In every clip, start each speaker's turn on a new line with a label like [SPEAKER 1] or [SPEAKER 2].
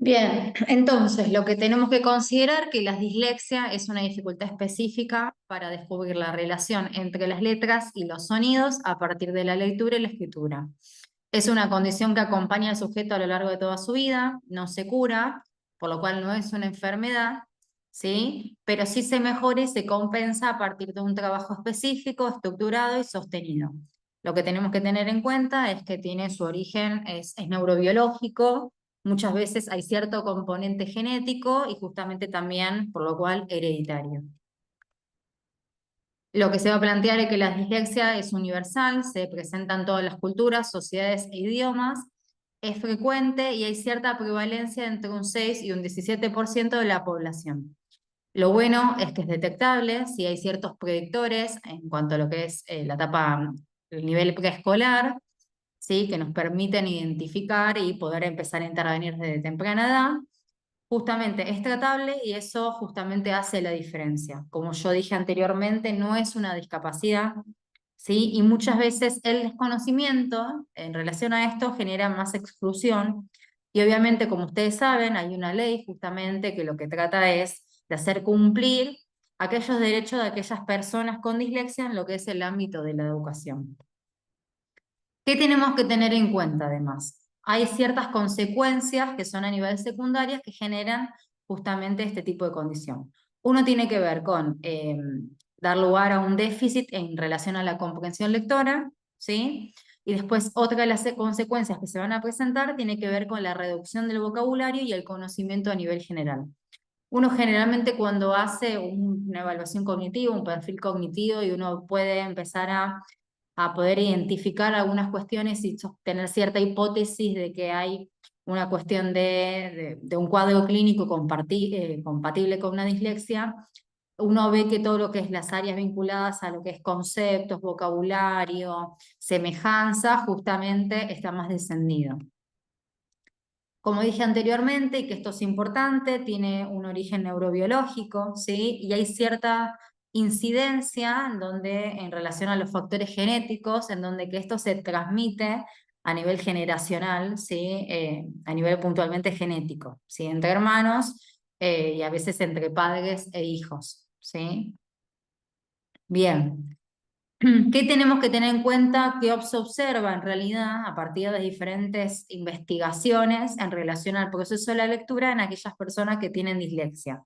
[SPEAKER 1] Bien, entonces lo que tenemos que considerar que la dislexia es una dificultad específica para descubrir la relación entre las letras y los sonidos a partir de la lectura y la escritura. Es una condición que acompaña al sujeto a lo largo de toda su vida, no se cura, por lo cual no es una enfermedad, ¿sí? Pero sí se mejora y se compensa a partir de un trabajo específico, estructurado y sostenido. Lo que tenemos que tener en cuenta es que tiene su origen, es neurobiológico. Muchas veces hay cierto componente genético y justamente también, por lo cual, hereditario. Lo que se va a plantear es que la dislexia es universal, se presenta en todas las culturas, sociedades e idiomas, es frecuente y hay cierta prevalencia entre un 6 y un 17% de la población. Lo bueno es que es detectable si hay ciertos predictores en cuanto a lo que es la etapa, el nivel preescolar, ¿sí? Que nos permiten identificar y poder empezar a intervenir desde temprana edad. Justamente es tratable y eso justamente hace la diferencia. Como yo dije anteriormente, no es una discapacidad, ¿sí? Y muchas veces el desconocimiento en relación a esto genera más exclusión. Y obviamente, como ustedes saben, hay una ley justamente que lo que trata es de hacer cumplir aquellos derechos de aquellas personas con dislexia en lo que es el ámbito de la educación. ¿Qué tenemos que tener en cuenta además? Hay ciertas consecuencias que son a nivel secundarias que generan justamente este tipo de condición. Uno tiene que ver con dar lugar a un déficit en relación a la comprensión lectora, ¿sí? Y después otra de las consecuencias que se van a presentar tiene que ver con la reducción del vocabulario y el conocimiento a nivel general. Uno generalmente cuando hace una evaluación cognitiva, un perfil cognitivo, y uno puede empezar a poder identificar algunas cuestiones y tener cierta hipótesis de que hay una cuestión de un cuadro clínico compatible con una dislexia. Uno ve que todo lo que es las áreas vinculadas a lo que es conceptos, vocabulario, semejanza, justamente está más descendido. Como dije anteriormente, y que esto es importante, tiene un origen neurobiológico, ¿sí? Y hay cierta incidencia en donde, en relación a los factores genéticos, en donde que esto se transmite a nivel generacional, ¿sí? A nivel puntualmente genético, ¿sí? Entre hermanos y a veces entre padres e hijos, ¿sí? Bien. ¿Qué tenemos que tener en cuenta? Que se observa en realidad a partir de diferentes investigaciones en relación al proceso de la lectura en aquellas personas que tienen dislexia.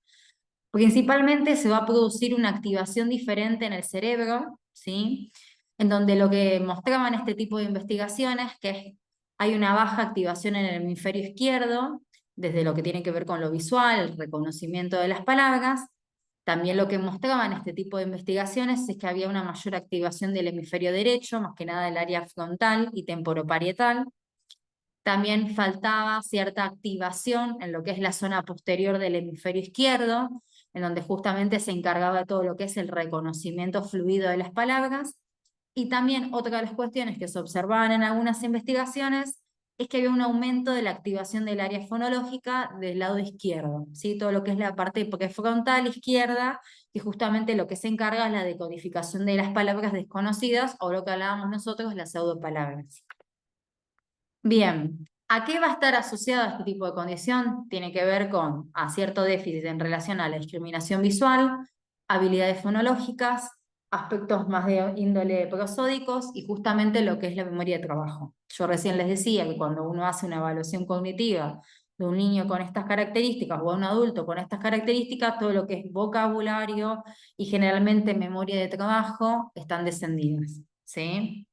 [SPEAKER 1] Principalmente se va a producir una activación diferente en el cerebro, ¿sí? En donde lo que mostraban este tipo de investigaciones, hay una baja activación en el hemisferio izquierdo, desde lo que tiene que ver con lo visual, el reconocimiento de las palabras. También lo que mostraban este tipo de investigaciones es que había una mayor activación del hemisferio derecho, más que nada del área frontal y temporoparietal. También faltaba cierta activación en lo que es la zona posterior del hemisferio izquierdo, en donde justamente se encargaba de todo lo que es el reconocimiento fluido de las palabras. Y también otra de las cuestiones que se observaban en algunas investigaciones es que había un aumento de la activación del área fonológica del lado izquierdo, ¿sí? Todo lo que es la parte prefrontal izquierda, que justamente lo que se encarga es la decodificación de las palabras desconocidas, o lo que hablábamos nosotros, las pseudopalabras. Bien, ¿a qué va a estar asociado este tipo de condición? Tiene que ver con cierto déficit en relación a la discriminación visual, habilidades fonológicas, aspectos más de índole prosódicos y justamente lo que es la memoria de trabajo. Yo recién les decía que cuando uno hace una evaluación cognitiva de un niño con estas características o a un adulto con estas características, todo lo que es vocabulario y generalmente memoria de trabajo están descendidas, ¿sí?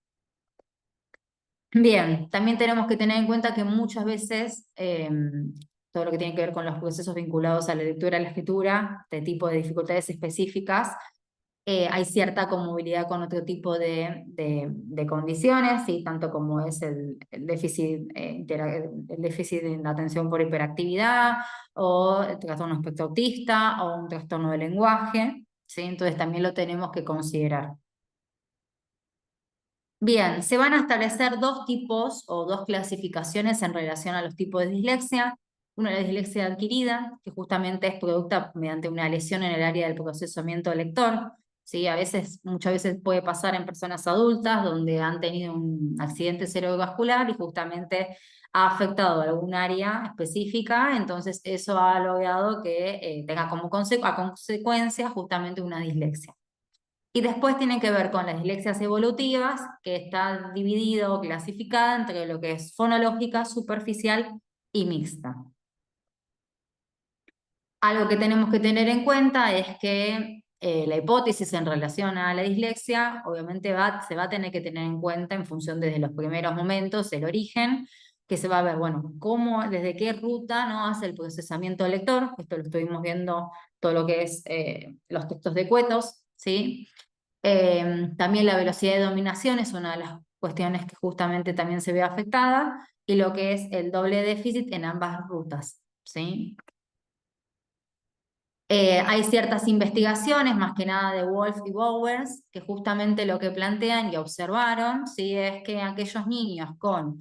[SPEAKER 1] Bien, también tenemos que tener en cuenta que muchas veces todo lo que tiene que ver con los procesos vinculados a la lectura y la escritura, de tipo de dificultades específicas, hay cierta conmovilidad con otro tipo de condiciones, ¿sí? Tanto como es el déficit, el déficit de atención por hiperactividad, o el trastorno espectro autista, o un trastorno de lenguaje, ¿sí? Entonces también lo tenemos que considerar. Bien, se van a establecer dos tipos o dos clasificaciones en relación a los tipos de dislexia. Una es la dislexia adquirida, que justamente es producto mediante una lesión en el área del procesamiento lector. ¿sí? Muchas veces puede pasar en personas adultas donde han tenido un accidente cerebrovascular y justamente ha afectado algún área específica, entonces eso ha logrado que tenga como a consecuencia justamente una dislexia. Y después tiene que ver con las dislexias evolutivas, que está dividido o clasificada entre lo que es fonológica, superficial y mixta. Algo que tenemos que tener en cuenta es que la hipótesis en relación a la dislexia, obviamente se va a tener que tener en cuenta en función desde los primeros momentos, el origen, que se va a ver, bueno, desde qué ruta no hace el procesamiento del lector. Esto lo estuvimos viendo todo lo que es los textos de cuetos, ¿sí? También la velocidad de dominación es una de las cuestiones que justamente también se ve afectada, y lo que es el doble déficit en ambas rutas, ¿sí? Hay ciertas investigaciones, más que nada de Wolf y Bowers, que justamente lo que plantean y observaron, ¿sí? Es que aquellos niños con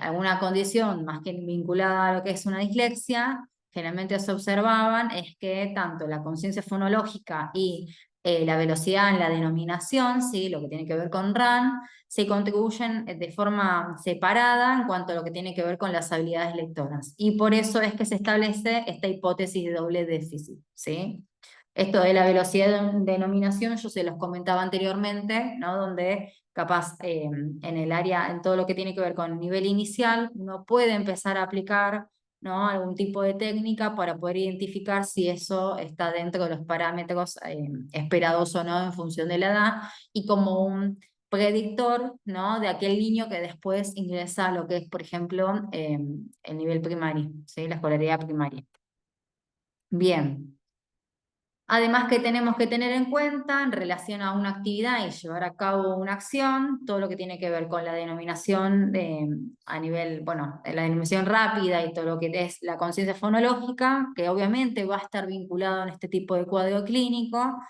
[SPEAKER 1] alguna condición más que vinculada a lo que es una dislexia, generalmente se observaban es que tanto la conciencia fonológica y la velocidad en la denominación, ¿sí? Lo que tiene que ver con RAN, se contribuyen de forma separada en cuanto a lo que tiene que ver con las habilidades lectoras. Y por eso es que se establece esta hipótesis de doble déficit, ¿sí? Esto de la velocidad de denominación, yo se los comentaba anteriormente, ¿no? Donde capaz en el área, en todo lo que tiene que ver con el nivel inicial, uno puede empezar a aplicar, ¿no? Algún tipo de técnica para poder identificar si eso está dentro de los parámetros esperados o no en función de la edad, y como un predictor, ¿no? De aquel niño que después ingresa a lo que es, por ejemplo, el nivel primario, ¿sí? La escolaridad primaria. Bien. Además que tenemos que tener en cuenta en relación a una actividad y llevar a cabo una acción, todo lo que tiene que ver con la denominación a nivel, bueno, la denominación rápida y todo lo que es la conciencia fonológica, que obviamente va a estar vinculado en este tipo de cuadro clínico,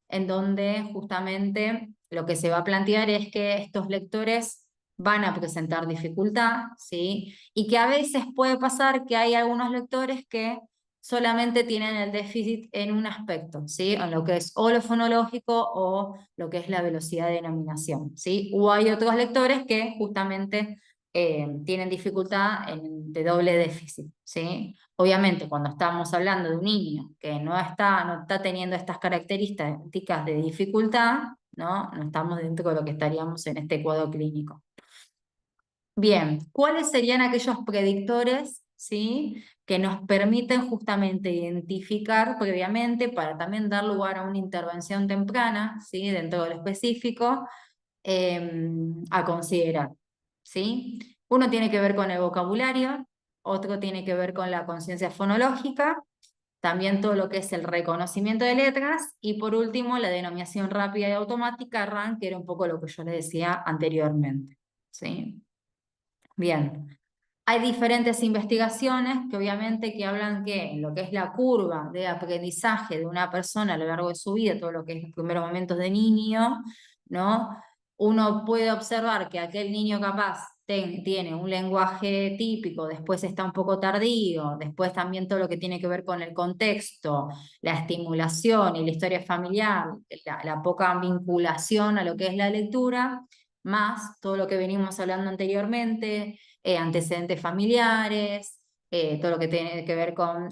[SPEAKER 1] en donde justamente lo que se va a plantear es que estos lectores van a presentar dificultad, ¿sí? Y que a veces puede pasar que hay algunos lectores que solamente tienen el déficit en un aspecto, ¿sí? En lo que es o lo fonológico o lo que es la velocidad de denominación, ¿sí? O hay otros lectores que justamente tienen dificultad de doble déficit, ¿sí? Obviamente, cuando estamos hablando de un niño que no está teniendo estas características de dificultad, ¿no? No estamos dentro de lo que estaríamos en este cuadro clínico. Bien, ¿cuáles serían aquellos predictores, ¿sí? Que nos permiten justamente identificar previamente para también dar lugar a una intervención temprana, ¿sí? Dentro de lo específico, a considerar, ¿sí? Uno tiene que ver con el vocabulario, otro tiene que ver con la conciencia fonológica, también todo lo que es el reconocimiento de letras, y por último la denominación rápida y automática, RAN, que era un poco lo que yo les decía anteriormente, ¿sí? Bien, hay diferentes investigaciones que obviamente que hablan que en lo que es la curva de aprendizaje de una persona a lo largo de su vida, todo lo que es los primeros momentos de niño, ¿no? Uno puede observar que aquel niño capaz tiene un lenguaje típico, después está un poco tardío, después también todo lo que tiene que ver con el contexto, la estimulación y la historia familiar, la poca vinculación a lo que es la lectura, más todo lo que venimos hablando anteriormente, antecedentes familiares, todo lo que tiene que ver con,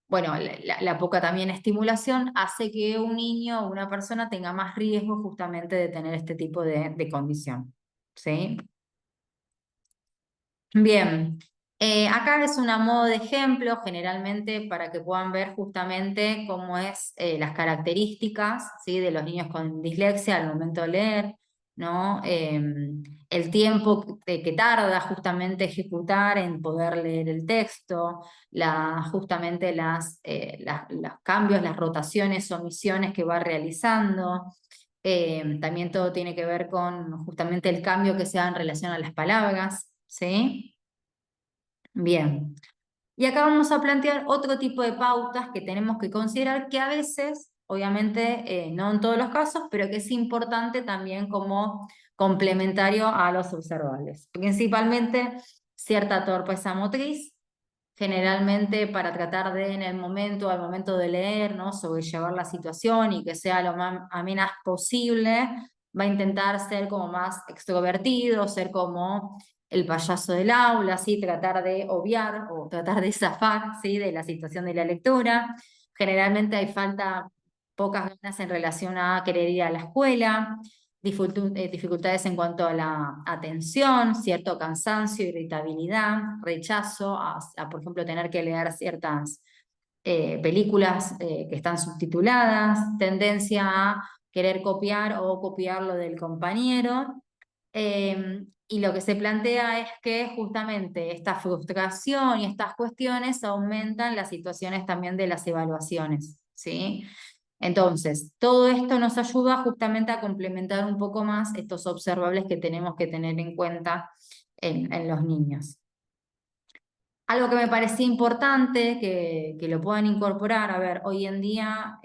[SPEAKER 1] bueno, la poca también estimulación, hace que un niño o una persona tenga más riesgo justamente de tener este tipo de condición, ¿sí? Bien, acá es una modo de ejemplo, generalmente para que puedan ver justamente cómo es las características, ¿sí? De los niños con dislexia al momento de leer, ¿no? El tiempo que tarda justamente ejecutar en poder leer el texto, justamente los cambios, las rotaciones, omisiones que va realizando. También todo tiene que ver con justamente el cambio que se da en relación a las palabras, ¿sí? Bien. Y acá vamos a plantear otro tipo de pautas que tenemos que considerar, que a veces, obviamente, no en todos los casos, pero que es importante también como complementario a los observables. Principalmente cierta torpeza motriz, generalmente para tratar de en el momento, al momento de leer, ¿no? Sobrellevar la situación y que sea lo más amena posible, va a intentar ser como más extrovertido, ser como el payaso del aula, ¿sí? Tratar de obviar o tratar de zafar, ¿sí? De la situación de la lectura. Generalmente hay pocas ganas en relación a querer ir a la escuela, dificultades en cuanto a la atención, cierto cansancio, irritabilidad, rechazo por ejemplo, tener que leer ciertas películas que están subtituladas, tendencia a querer copiar o copiar lo del compañero. Y lo que se plantea es que justamente esta frustración y estas cuestiones aumentan las situaciones también de las evaluaciones, ¿sí? Entonces, todo esto nos ayuda justamente a complementar un poco más estos observables que tenemos que tener en cuenta en los niños. Algo que me parecía importante que lo puedan incorporar, a ver, hoy en día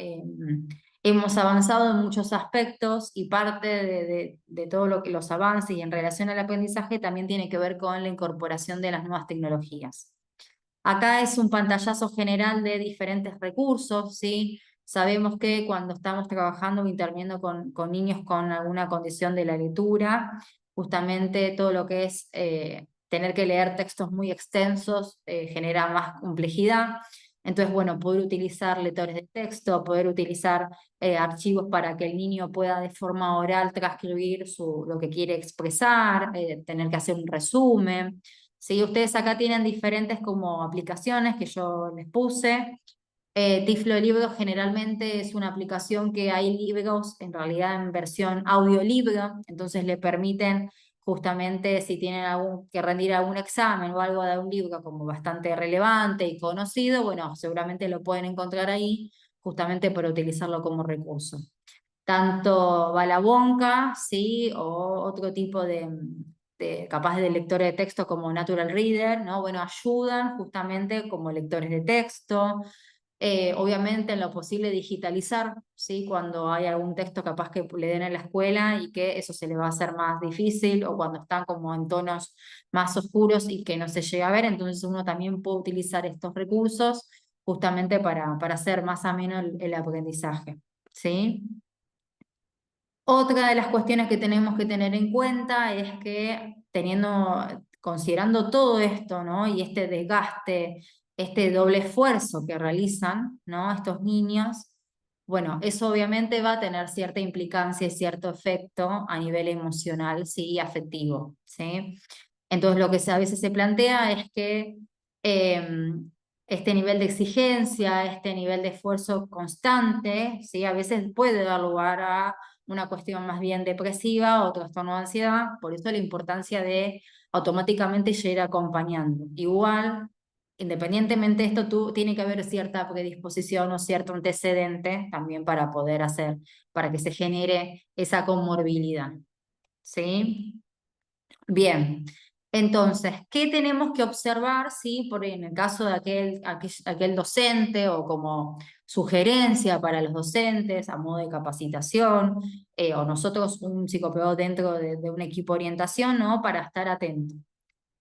[SPEAKER 1] hemos avanzado en muchos aspectos y parte de todo lo que los avances y en relación al aprendizaje también tiene que ver con la incorporación de las nuevas tecnologías. Acá es un pantallazo general de diferentes recursos, ¿sí? Sabemos que cuando estamos trabajando o interviniendo con niños con alguna condición de la lectura, justamente todo lo que es tener que leer textos muy extensos genera más complejidad. Entonces, bueno, poder utilizar lectores de texto, poder utilizar archivos para que el niño pueda de forma oral transcribir lo que quiere expresar, tener que hacer un resumen. Sí, ustedes acá tienen diferentes como aplicaciones que yo les puse. Tiflo Libro generalmente es una aplicación que hay libros en realidad en versión audiolibro, entonces le permiten justamente si tienen que rendir algún examen o algo de un libro como bastante relevante y conocido, bueno, seguramente lo pueden encontrar ahí justamente para utilizarlo como recurso. Tanto Balabonca, ¿sí? O otro tipo capaz de lectores de texto como Natural Reader, ¿no? Bueno, ayudan justamente como lectores de texto. Obviamente en lo posible digitalizar, ¿sí? Cuando hay algún texto capaz que le den en la escuela y que eso se le va a hacer más difícil o cuando están como en tonos más oscuros y que no se llega a ver, entonces uno también puede utilizar estos recursos justamente para hacer más ameno el aprendizaje, ¿sí? Otra de las cuestiones que tenemos que tener en cuenta es que considerando todo esto, ¿no? Y este desgaste, este doble esfuerzo que realizan, ¿no? Estos niños, bueno, eso obviamente va a tener cierta implicancia y cierto efecto a nivel emocional, sí, y afectivo, ¿sí? Entonces lo que a veces se plantea es que este nivel de exigencia, este nivel de esfuerzo constante, ¿sí? A veces puede dar lugar a una cuestión más bien depresiva o trastorno de ansiedad, por eso la importancia de automáticamente ir acompañando. Igual, independientemente de esto, tiene que haber cierta predisposición o cierto antecedente también para poder para que se genere esa comorbilidad, ¿sí? Bien, entonces, ¿qué tenemos que observar? Sí, en el caso de aquel docente o como sugerencia para los docentes a modo de capacitación, o nosotros un psicopedagogo dentro de un equipo de orientación, ¿no? Para estar atento.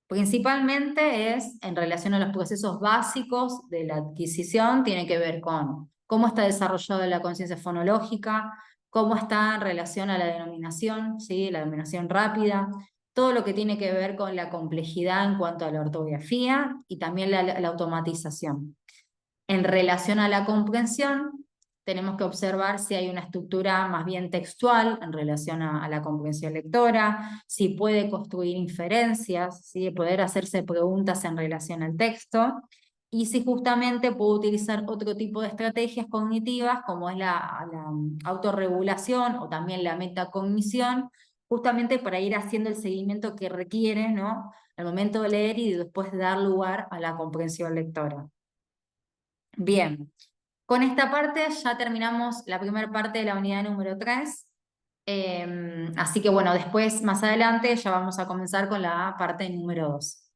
[SPEAKER 1] Principalmente es en relación a los procesos básicos de la adquisición, tiene que ver con cómo está desarrollada la conciencia fonológica, cómo está en relación a la denominación, ¿sí? La denominación rápida, todo lo que tiene que ver con la complejidad en cuanto a la ortografía y también la automatización. En relación a la comprensión, tenemos que observar si hay una estructura más bien textual en relación a la comprensión lectora, si puede construir inferencias, si poder hacerse preguntas en relación al texto, y si justamente puede utilizar otro tipo de estrategias cognitivas como es la autorregulación o también la metacognición, justamente para ir haciendo el seguimiento que requiere, ¿no? Al momento de leer y después dar lugar a la comprensión lectora. Bien, con esta parte ya terminamos la primera parte de la unidad número 3. Así que bueno, después, más adelante, ya vamos a comenzar con la parte número 2.